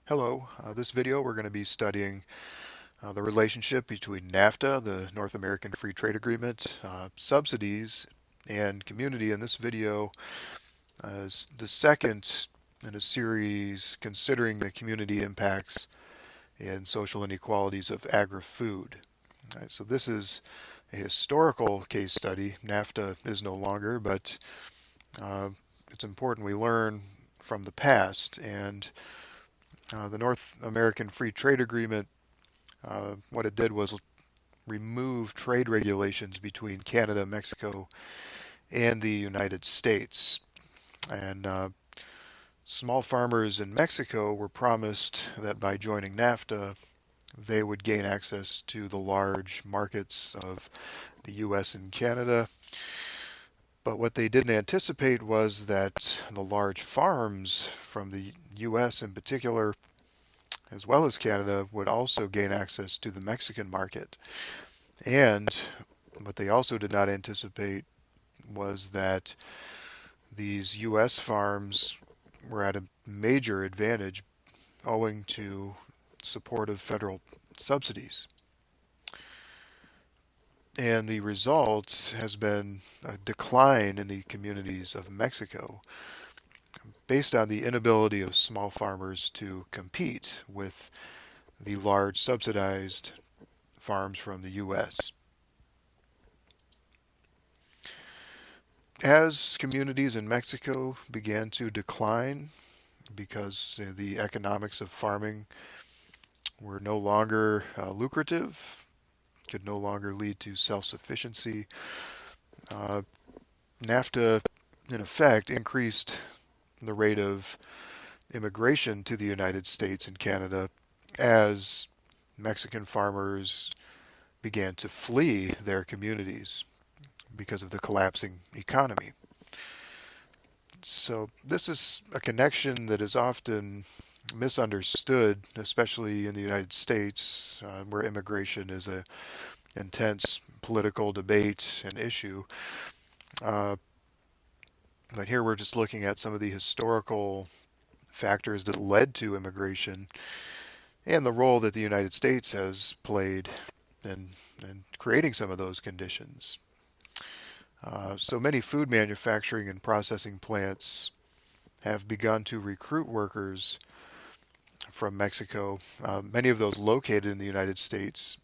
Hello, this video we're going to be studying the relationship between NAFTA, the North American Free Trade Agreement, subsidies, and community. In this video is the second in a series considering the community impacts and social inequalities of agri-food. So this is a historical case study. NAFTA is no longer, but uh, it's important we learn from the past. And the North American Free Trade Agreement, what it did was remove trade regulations between Canada, Mexico, and the United States. And small farmers in Mexico were promised that by joining NAFTA, they would gain access to the large markets of the US and Canada. But what they didn't anticipate was that the large farms from the US in particular, as well as Canada, would also gain access to the Mexican market. And what they also did not anticipate was that these U.S. farms were at a major advantage owing to supportive federal subsidies. And the result has been a decline in the communities of Mexico based on the inability of small farmers to compete with the large subsidized farms from the U.S. As communities in Mexico began to decline because the economics of farming were no longer lucrative, could no longer lead to self-sufficiency, uh, NAFTA, in effect, increased the rate of immigration to the United States and Canada as Mexican farmers began to flee their communities because of the collapsing economy. So this is a connection that is often misunderstood, especially in the United States, where immigration is a intense political debate and issue. Uh, but here we're just looking at some of the historical factors that led to immigration and the role that the United States has played in creating some of those conditions. So many food manufacturing and processing plants have begun to recruit workers from Mexico, many of those located in the United States.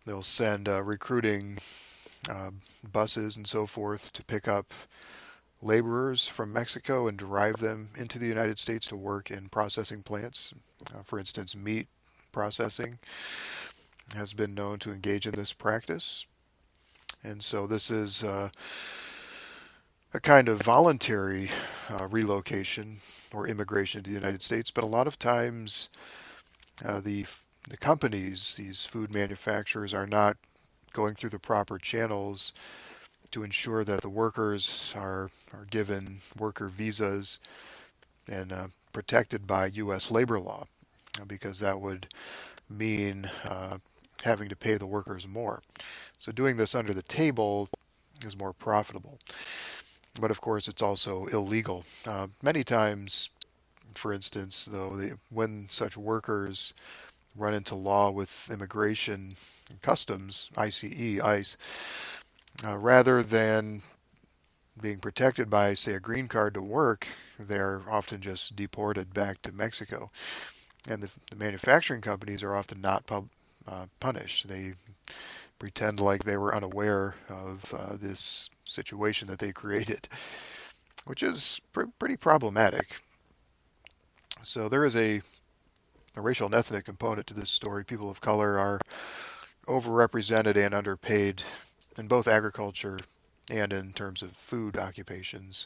They'll send recruiting uh, buses and so forth to pick up laborers from Mexico and drive them into the United States to work in processing plants. For instance, meat processing has been known to engage in this practice. And so this is a kind of voluntary relocation or immigration to the United States, but a lot of times the companies, these food manufacturers, are not going through the proper channels to ensure that the workers are given worker visas and protected by U.S. labor law, because that would mean having to pay the workers more. So doing this under the table is more profitable. But of course, it's also illegal. Many times, for instance, though, when such workers run into law with immigration and customs, ICE, rather than being protected by, say, a green card to work, they're often just deported back to Mexico. And the manufacturing companies are often not punished. They pretend like they were unaware of this situation that they created, which is pretty problematic. So there is a racial and ethnic component to this story. People of color are overrepresented and underpaid in both agriculture and in terms of food occupations,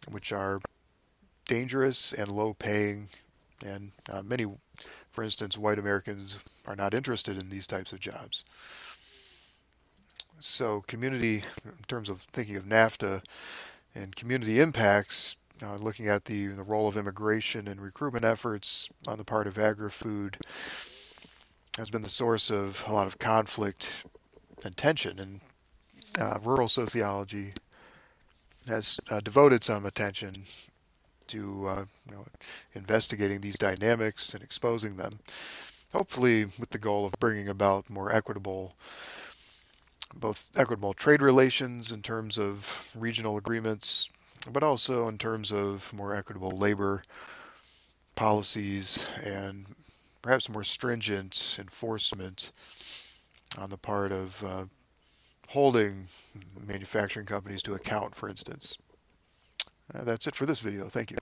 which are dangerous and low paying. And many, for instance, white Americans are not interested in these types of jobs. So, community, in terms of thinking of NAFTA and community impacts, looking at the role of immigration and recruitment efforts on the part of agri-food has been the source of a lot of conflict and tension. And rural sociology has devoted some attention to investigating these dynamics and exposing them, hopefully with the goal of bringing about more equitable, both equitable trade relations in terms of regional agreements, but also in terms of more equitable labor policies and perhaps more stringent enforcement on the part of holding manufacturing companies to account, for instance. That's it for this video. Thank you.